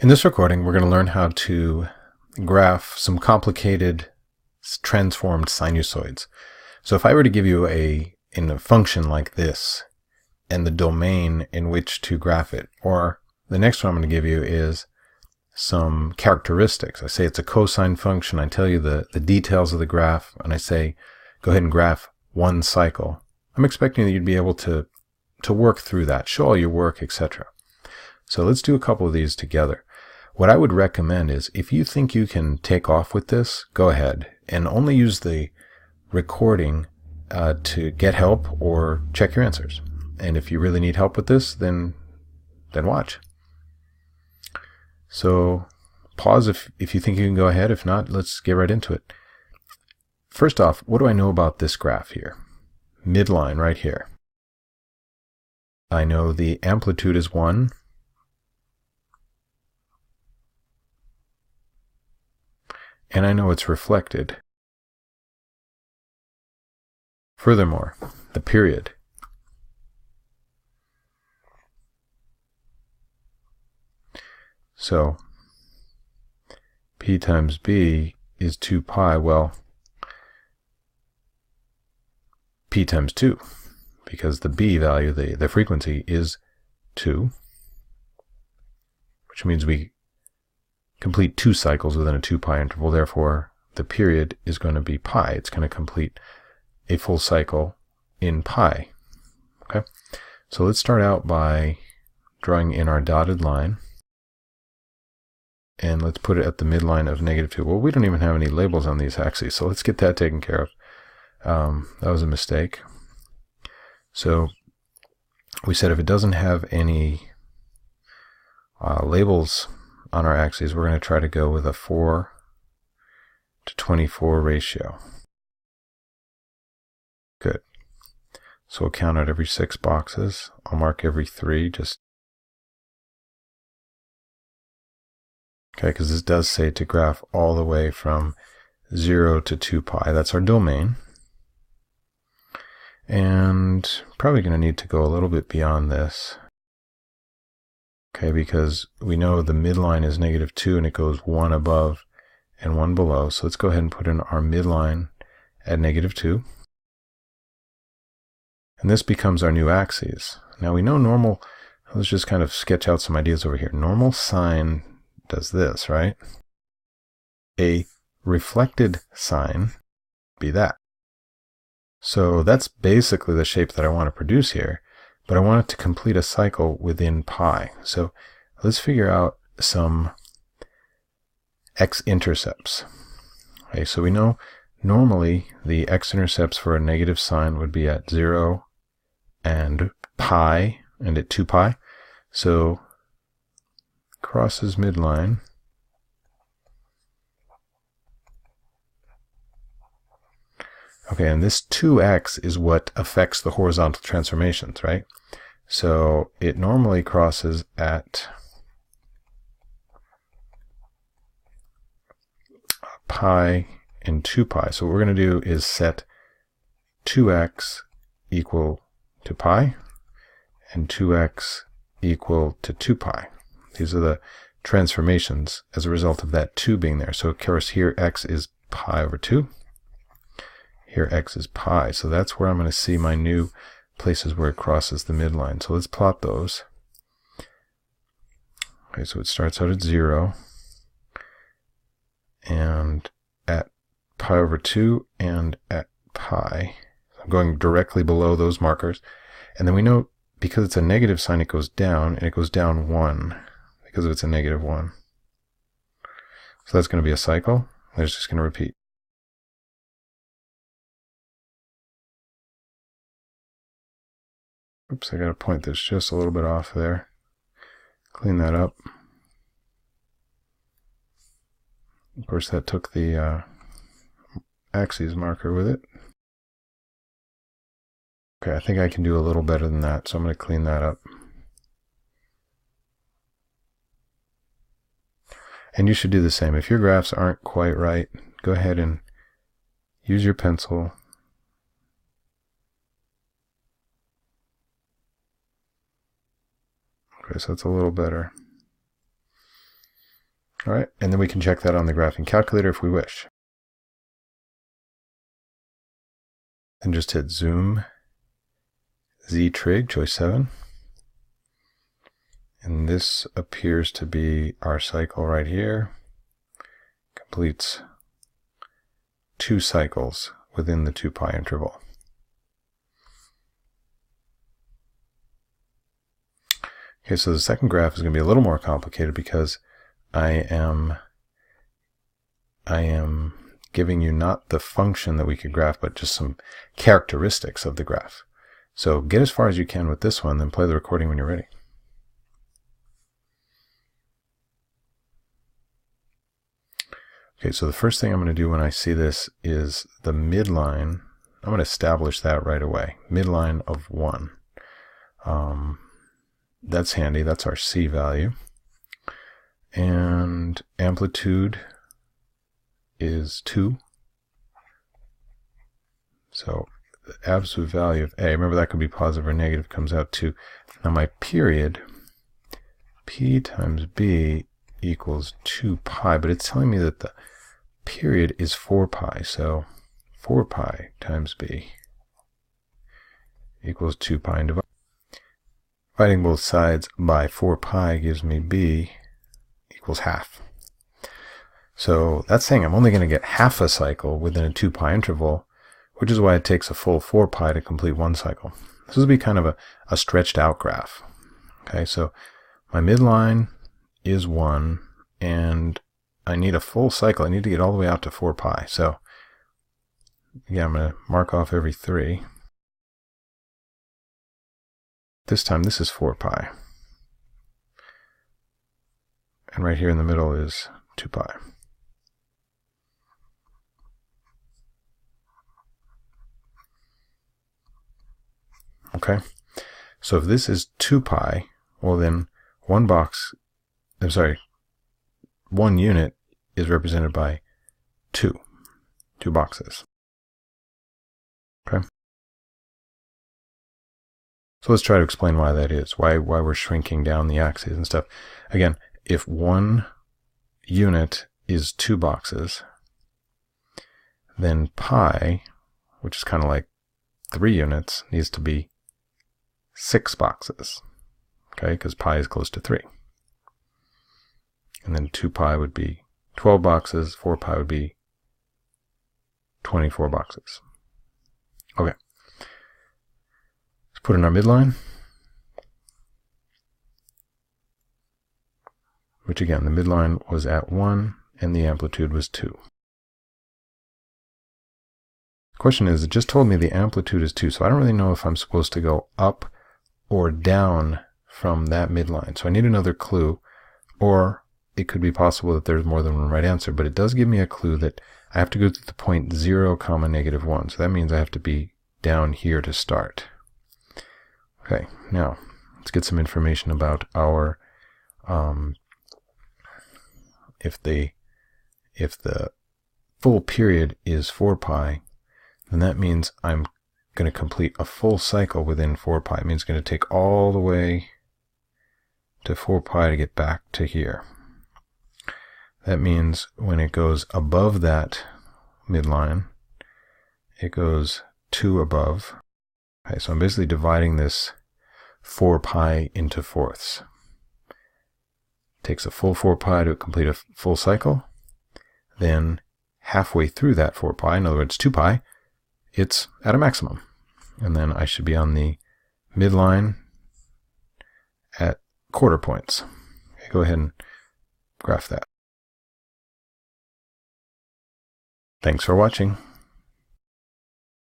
In this recording, we're going to learn how to graph some complicated transformed sinusoids. So if I were to give you in a function like this and the domain in which to graph it, or the next one I'm going to give you is some characteristics. I say it's a cosine function. I tell you the details of the graph, and I say, go ahead and graph one cycle. I'm expecting that you'd be able to work through that, show all your work, etc. So let's do a couple of these together. What I would recommend is if you think you can take off with this, go ahead and only use the recording to get help or check your answers. And if you really need help with this, then watch. So pause if you think you can go ahead. If not, let's get right into it. First off, what do I know about this graph here? Midline right here. I know the amplitude is 1. And I know it's reflected. Furthermore, the period. So, P times B is 2 pi. Well, P times 2, because the B value, the frequency, is 2, which means we complete 2 cycles within a 2 pi interval. Therefore, the period is going to be pi. It's going to complete a full cycle in pi. Okay, so let's start out by drawing in our dotted line. And let's put it at the midline of -2. Well, we don't even have any labels on these axes, so let's get that taken care of. That was a mistake. So we said if it doesn't have any labels on our axes, we're going to try to go with a 4:24 ratio. Good. So we'll count out every 6 boxes. I'll mark every 3 okay, because this does say to graph all the way from 0 to 2 pi. That's our domain. And probably going to need to go a little bit beyond this. Okay, because we know the midline is -2 and it goes 1 above and 1 below. So let's go ahead and put in our midline at -2. And this becomes our new axes. Now we know normal, let's just kind of sketch out some ideas over here. Normal sine does this, right? A reflected sine be that. So that's basically the shape that I want to produce here. But I want it to complete a cycle within pi. So let's figure out some x-intercepts. Okay, so we know normally the x-intercepts for a negative sign would be at 0 and pi and at 2 pi. So crosses midline. Okay, and this 2x is what affects the horizontal transformations, right? So it normally crosses at pi and 2 pi. So what we're going to do is set 2x equal to pi and 2x equal to 2 pi. These are the transformations as a result of that 2 being there. So of course here x is pi over 2. Here x is pi. So that's where I'm going to see my new places where it crosses the midline. So let's plot those. Okay, so it starts out at 0 and at pi over 2 and at pi. I'm going directly below those markers. And then we know because it's a negative sign, it goes down, and it goes down 1 because it's a -1. So that's going to be a cycle. It's just going to repeat. Oops, I got to point this just a little bit off there. Clean that up. Of course, that took the axes marker with it. Okay, I think I can do a little better than that, so I'm going to clean that up. And you should do the same. If your graphs aren't quite right, go ahead and use your pencil. Okay, so it's a little better. All right, and then we can check that on the graphing calculator if we wish. And just hit zoom, Z trig, choice 7. And this appears to be our cycle right here. Completes 2 cycles within the 2 pi interval. Okay, so the second graph is going to be a little more complicated because I am giving you not the function that we could graph, but just some characteristics of the graph. So get as far as you can with this one, then play the recording when you're ready. Okay, so the first thing I'm going to do when I see this is the midline. I'm going to establish that right away. Midline of 1. That's handy. That's our C value. And amplitude is 2. So the absolute value of A, remember that could be positive or negative, comes out to, now my period, P times B equals 2 pi, but it's telling me that the period is 4 pi, so 4 pi times B equals 2 pi. And dividing both sides by 4 pi gives me B equals half. So that's saying I'm only going to get half a cycle within a 2 pi interval, which is why it takes a full 4 pi to complete 1 cycle. This would be kind of a stretched out graph. Okay, so my midline is 1, and I need a full cycle. I need to get all the way out to 4 pi. So yeah, I'm going to mark off every 3. This time this is 4 pi. And right here in the middle is 2 pi. Okay, so if this is 2 pi, well then one unit is represented by 2 boxes. Okay. So let's try to explain why that is, why we're shrinking down the axes and stuff. Again, if 1 unit is 2 boxes, then pi, which is kind of like 3 units, needs to be 6 boxes. Okay, because pi is close to 3. And then 2 pi would be 12 boxes, 4 pi would be 24 boxes. Okay. Let's put in our midline, which again, the midline was at 1 and the amplitude was 2. The question is, it just told me the amplitude is 2, so I don't really know if I'm supposed to go up or down from that midline. So I need another clue, or it could be possible that there's more than one right answer, but it does give me a clue that I have to go to the point 0, -1. So that means I have to be down here to start. Okay, now let's get some information about our, if the full period is 4 pi, then that means I'm going to complete a full cycle within 4 pi. It means it's going to take all the way to 4 pi to get back to here. That means when it goes above that midline, it goes 2 above. Okay, so I'm basically dividing this 4 pi into fourths. It takes a full 4 pi to complete a full cycle. Then halfway through that 4 pi, in other words 2 pi, it's at a maximum. And then I should be on the midline at quarter points. Okay, go ahead and graph that. Thanks for watching.